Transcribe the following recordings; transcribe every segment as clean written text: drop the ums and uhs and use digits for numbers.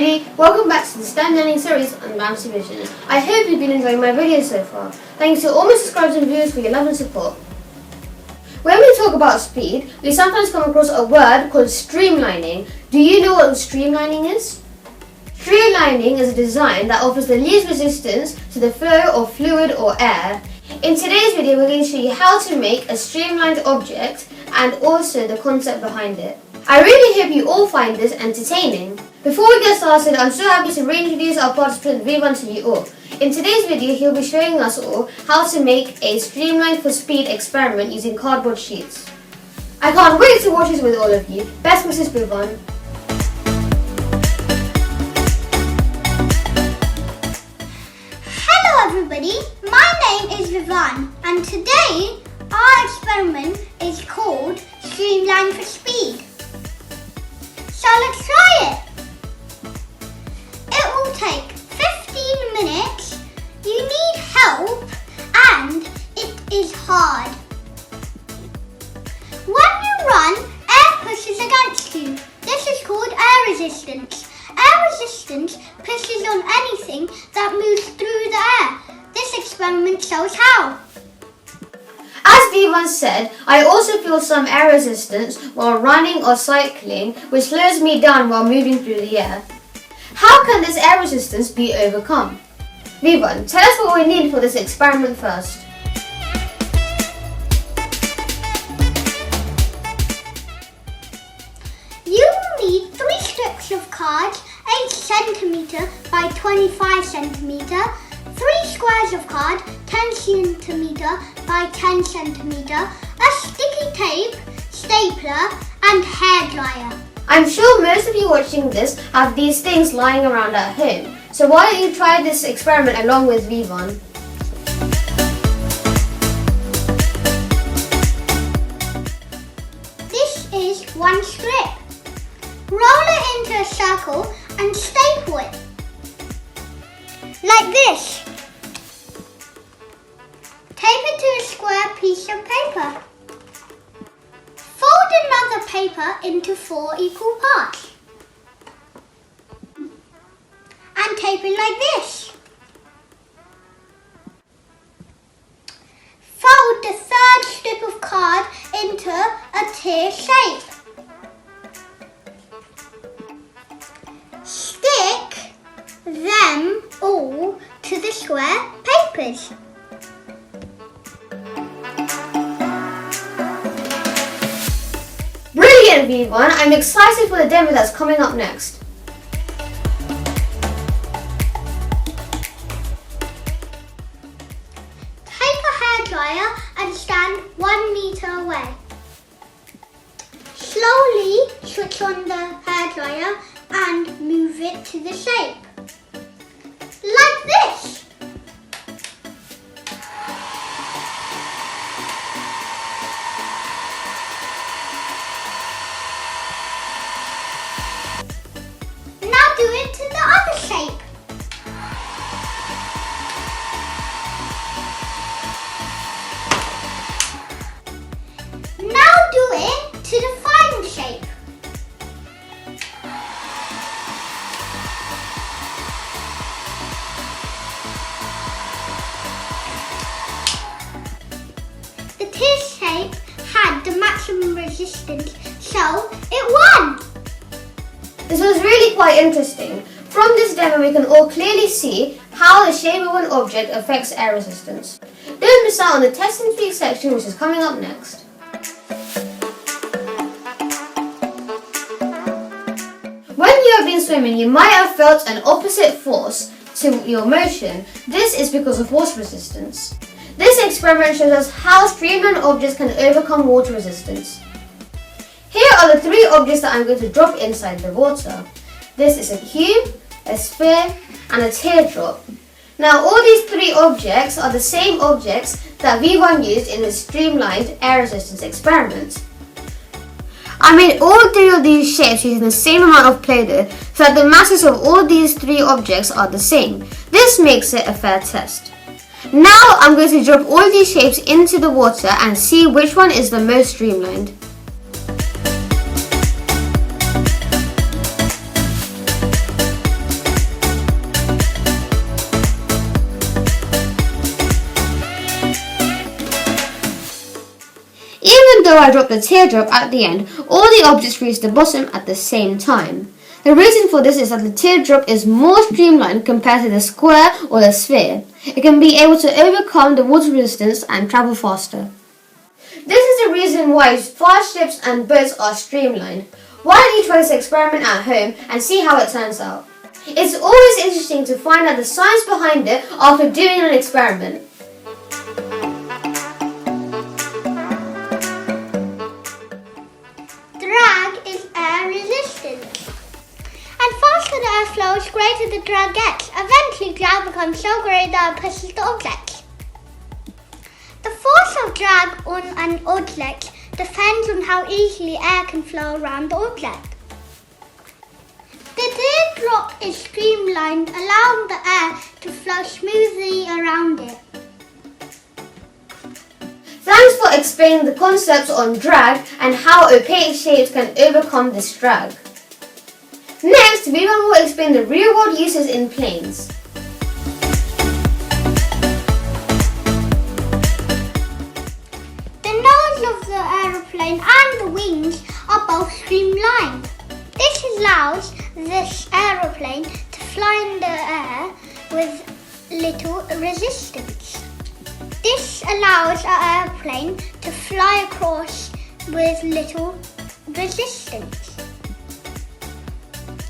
everybody, welcome back to the STEM Learning Series on vamsivisions. I hope you've been enjoying my videos so far. Thanks to all my subscribers and viewers for your love and support. When we talk about speed, we sometimes come across a word called streamlining. Do you know what streamlining is? Streamlining is a design that offers the least resistance to the flow of fluid or air. In today's video, we're going to show you how to make a streamlined object and also the concept behind it. I really hope you all find this entertaining. Before we get started, I'm so happy to reintroduce our participant Vivan to you all. In today's video, he'll be showing us all how to make a streamlined for speed experiment using cardboard sheets. I can't wait to watch this with all of you. Best wishes, Vivan. Hello everybody, my name is Vivan and today our experiment is called Streamlined for Speed. So let's try it. It will take 15 minutes, you need help and it is hard. When you run, air pushes against you. This is called air resistance. Air resistance pushes on anything that moves through the air. This experiment shows how. As Vivan said, I also feel some air resistance while running or cycling, which slows me down while moving through the air. How can this air resistance be overcome? Vivan, tell us what we need for this experiment first. You will need 3 strips of cards 8 cm by 25 cm, 3 squares of card 10 cm by 10 cm, a sticky tape, stapler and hairdryer. I'm sure most of you watching this have these things lying around at home, so why don't you try this experiment along with Vivan? This is 1 strip. Roll it into a circle and staple it. Like this. Tape it to a square piece of paper. Fold another paper into 4 equal parts. And tape it like this. Fold the 3rd strip of card into a tear shape. Stick them all to the square papers. Brilliant, Vivan! I'm excited for the demo that's coming up next. Take a hairdryer and stand 1 meter away. Slowly switch on the hairdryer and move it to the shape. Like this. Now do it to the other shape. Now do it to the final shape. The tear shape had the maximum resistance, so it won! This was really quite interesting. From this demo, we can all clearly see how the shape of an object affects air resistance. Don't miss out on the test and speak section, which is coming up next. When you have been swimming, you might have felt an opposite force to your motion. This is because of force resistance. This experiment shows us how streamlined objects can overcome water resistance. Here are the 3 objects that I'm going to drop inside the water. This is a cube, a sphere, and a teardrop. Now all these 3 objects are the same objects that Vivan used in his streamlined air resistance experiment. I made all 3 of these shapes using the same amount of Play-Doh so that the masses of all these 3 objects are the same. This makes it a fair test. Now I'm going to drop all these shapes into the water and see which one is the most streamlined. though I drop the teardrop at the end, all the objects reach the bottom at the same time. The reason for this is that the teardrop is more streamlined compared to the square or the sphere. It can be able to overcome the water resistance and travel faster. This is the reason why fast ships and boats are streamlined. Why don't you try this experiment at home and see how it turns out? It's always interesting to find out the science behind it after doing an experiment. Drag is air resistance. And faster the air flows, greater the drag gets. Eventually, drag becomes so great that it pushes the object. The force of drag on an object depends on how easily air can flow around the object. The teardrop is streamlined, allowing the air to flow smoothly around it. Thanks for explaining the concepts on drag and how opaque shapes can overcome this drag. Next, Viva will explain the real-world uses in planes. The nose of the aeroplane and the wings are both streamlined. This allows this aeroplane to fly in the air with little resistance. This allows an airplane to fly across with little resistance.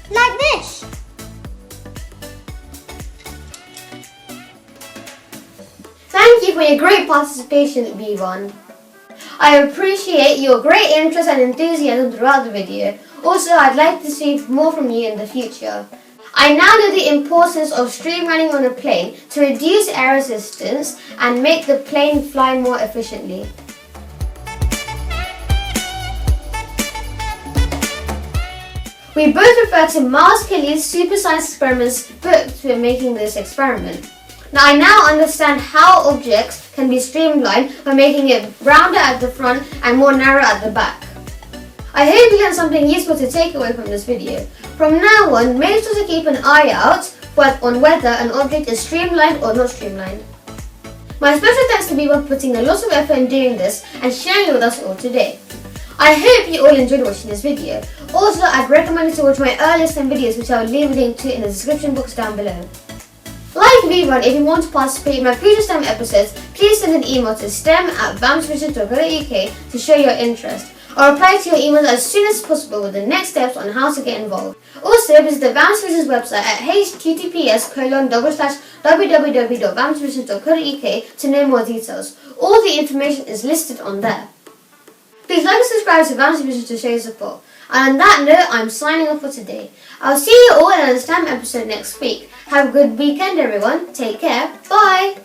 Like this. Thank you for your great participation, V1. I appreciate your great interest and enthusiasm throughout the video. Also, I'd like to see more from you in the future. I now know the importance of streamlining on a plane to reduce air resistance and make the plane fly more efficiently. We both refer to Miles Kelly's Super Science Experiments book when making this experiment. Now I now understand how objects can be streamlined by making it rounder at the front and more narrow at the back. I hope you learned something useful to take away from this video. From now on, make sure to keep an eye out on whether an object is streamlined or not streamlined. My special thanks to people for putting a lot of effort in doing this and sharing it with us all today. I hope you all enjoyed watching this video. Also, I'd recommend you to watch my earlier STEM videos, which I will leave a link to in the description box down below. Like V1, if you want to participate in my future STEM episodes, please send an email to stem@vamsivisions.co.uk to show your interest. I'll reply to your emails as soon as possible with the next steps on how to get involved. Also, visit the Vamsivisions website at https://www.vamsivisions.co.uk to know more details. All the information is listed on there. Please like and subscribe to Vamsivisions to show your support. And on that note, I'm signing off for today. I'll see you all in a STEM episode next week. Have a good weekend, everyone. Take care. Bye.